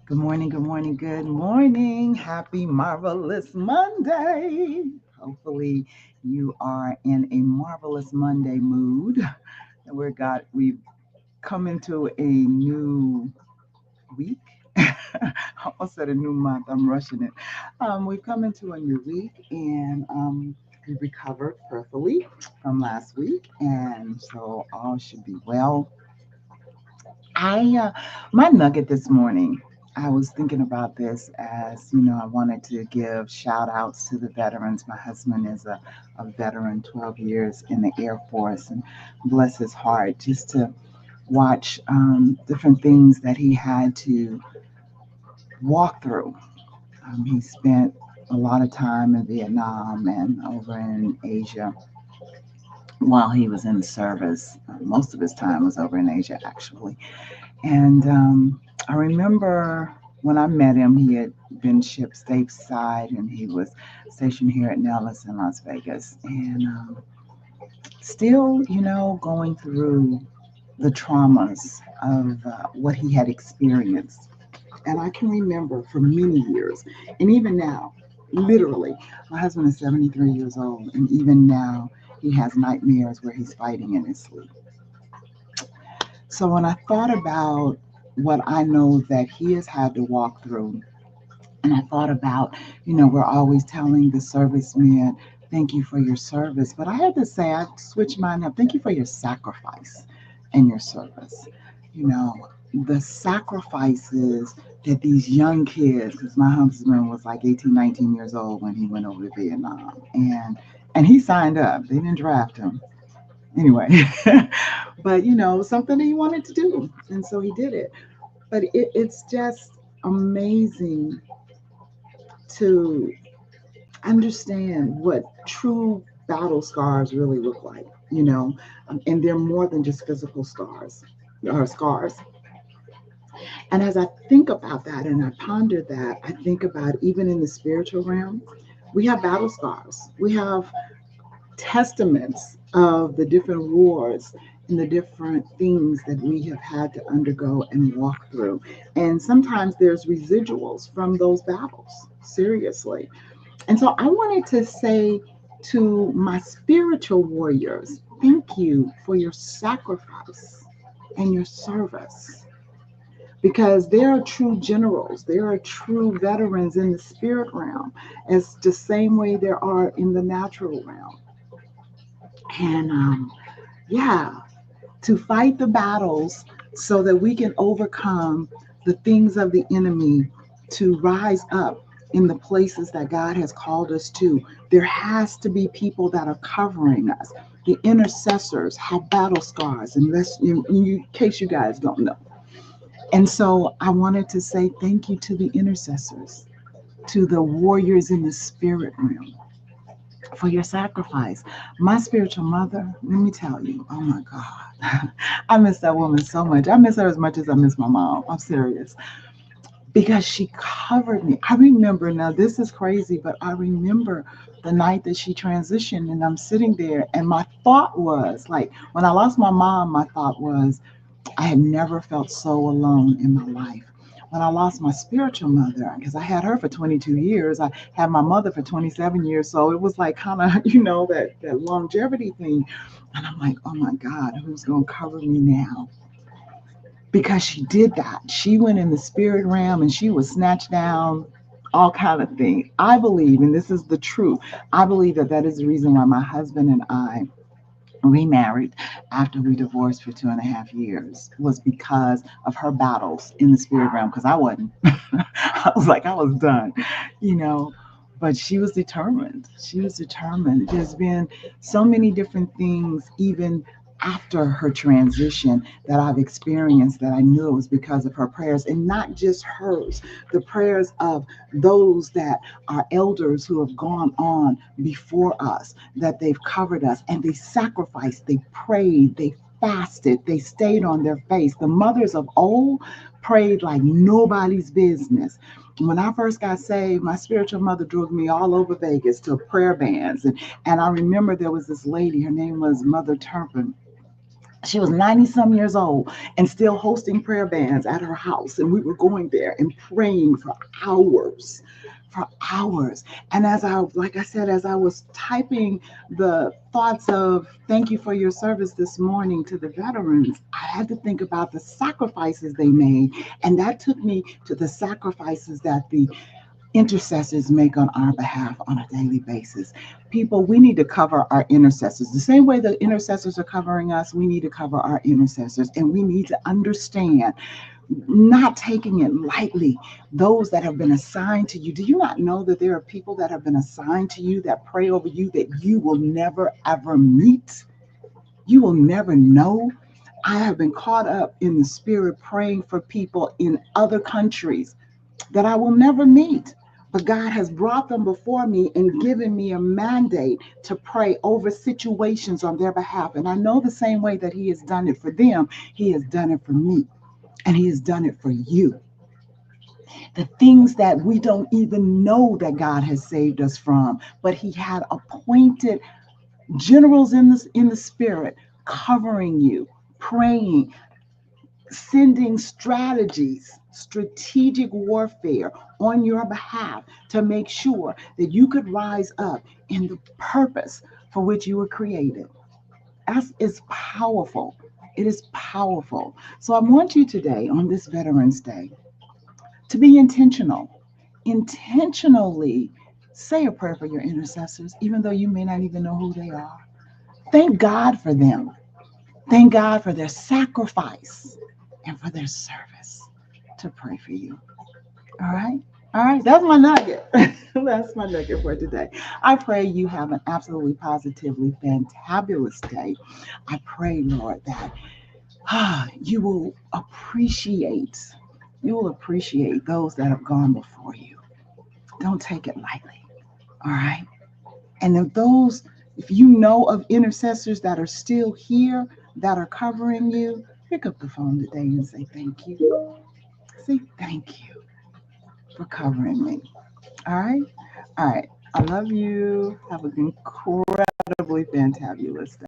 Good morning, good morning, good morning. Happy Marvelous Monday. Hopefully, you are in a marvelous Monday mood. And we've come into a new week. I almost said a new month. I'm rushing it. We've come into a new week and we recovered perfectly from last week. And so all should be well. My nugget this morning, I was thinking about this as, I wanted to give shout outs to the veterans. My husband is a veteran, 12 years in the Air Force, and bless his heart, just to watch different things that he had to walk through. He spent a lot of time in Vietnam and over in Asia while he was in service. Most of his time was over in Asia, actually. And I remember when I met him, he had been shipped stateside and he was stationed here at Nellis in Las Vegas. And still, going through the traumas of what he had experienced. And I can remember for many years, and even now, literally, my husband is 73 years old, and even now, he has nightmares where he's fighting in his sleep. So when I thought about what I know that he has had to walk through, and I thought about, we're always telling the servicemen, thank you for your service. But I had to say, I switched mine up. Thank you for your sacrifice and your service. You know, the sacrifices that these young kids, because my husband was like 18, 19 years old when he went over to Vietnam. And he signed up. They didn't draft him anyway. But something that he wanted to do, and so he did it. But it's just amazing to understand what true battle scars really look like, and they're more than just physical scars or scars. And as I think about that and I ponder that, I think about even in the spiritual realm, we have battle scars. We have testaments of the different wars and the different things that we have had to undergo and walk through. And sometimes there's residuals from those battles, seriously. And so I wanted to say to my spiritual warriors, thank you for your sacrifice and your service. Because there are true generals, there are true veterans in the spirit realm, as the same way there are in the natural realm. And yeah, to fight the battles so that we can overcome the things of the enemy, to rise up in the places that God has called us to. There has to be people that are covering us. The intercessors have battle scars, unless in case you guys don't know. And so I wanted to say thank you to the intercessors, to the warriors in the spirit realm for your sacrifice. My spiritual mother, let me tell you, oh my God, I miss that woman so much. I miss her as much as I miss my mom. I'm serious. Because she covered me. I remember, now this is crazy, but I remember the night that she transitioned, and I'm sitting there, and my thought was like, when I lost my mom, my thought was, I had never felt so alone in my life. When I lost my spiritual mother, because I had her for 22 years, I had my mother for 27 years. So it was like kind of, that longevity thing. And I'm like, oh my God, who's going to cover me now? Because she did that. She went in the spirit realm and she was snatched down, all kind of things. I believe, and this is the truth, I believe that that is the reason why my husband and I remarried after we divorced for 2.5 years, was because of her battles in the spirit realm, because I wasn't. I was like, I was done, you know. But she was determined. She was determined. There's been so many different things, even after her transition, that I've experienced, that I knew it was because of her prayers, and not just hers, the prayers of those that are elders who have gone on before us, that they've covered us and they sacrificed, they prayed, they fasted, they stayed on their face. The mothers of old prayed like nobody's business. When I first got saved, my spiritual mother drove me all over Vegas to prayer bands. And I remember there was this lady, her name was Mother Turpin, She was 90 some years old and still hosting prayer bands at her house. And we were going there and praying for hours. And like I said, as I was typing the thoughts of thank you for your service this morning to the veterans, I had to think about the sacrifices they made. And that took me to the sacrifices that the intercessors make on our behalf on a daily basis. People, we need to cover our intercessors. The same way the intercessors are covering us, we need to cover our intercessors. And we need to understand, not taking it lightly, those that have been assigned to you. Do you not know that there are people that have been assigned to you that pray over you that you will never, ever meet? You will never know. I have been caught up in the spirit praying for people in other countries that I will never meet. But God has brought them before me and given me a mandate to pray over situations on their behalf. And I know the same way that He has done it for them, He has done it for me. And He has done it for you. The things that we don't even know that God has saved us from, but He had appointed generals in the spirit covering you, praying, sending strategic warfare on your behalf to make sure that you could rise up in the purpose for which you were created. That is powerful. It is powerful. So I want you today on this Veterans Day to be intentional. Intentionally say a prayer for your intercessors, even though you may not even know who they are. Thank God for them. Thank God for their sacrifice and for their service to pray for you. All right? All right, that's my nugget. That's my nugget for today. I pray you have an absolutely positively fantabulous day. I pray, Lord, that you will appreciate those that have gone before you. Don't take it lightly. All right? And if you know of intercessors that are still here, that are covering you, pick up the phone today and say thank you. Say thank you for covering me. All right? All right. I love you. Have an incredibly fantabulous day.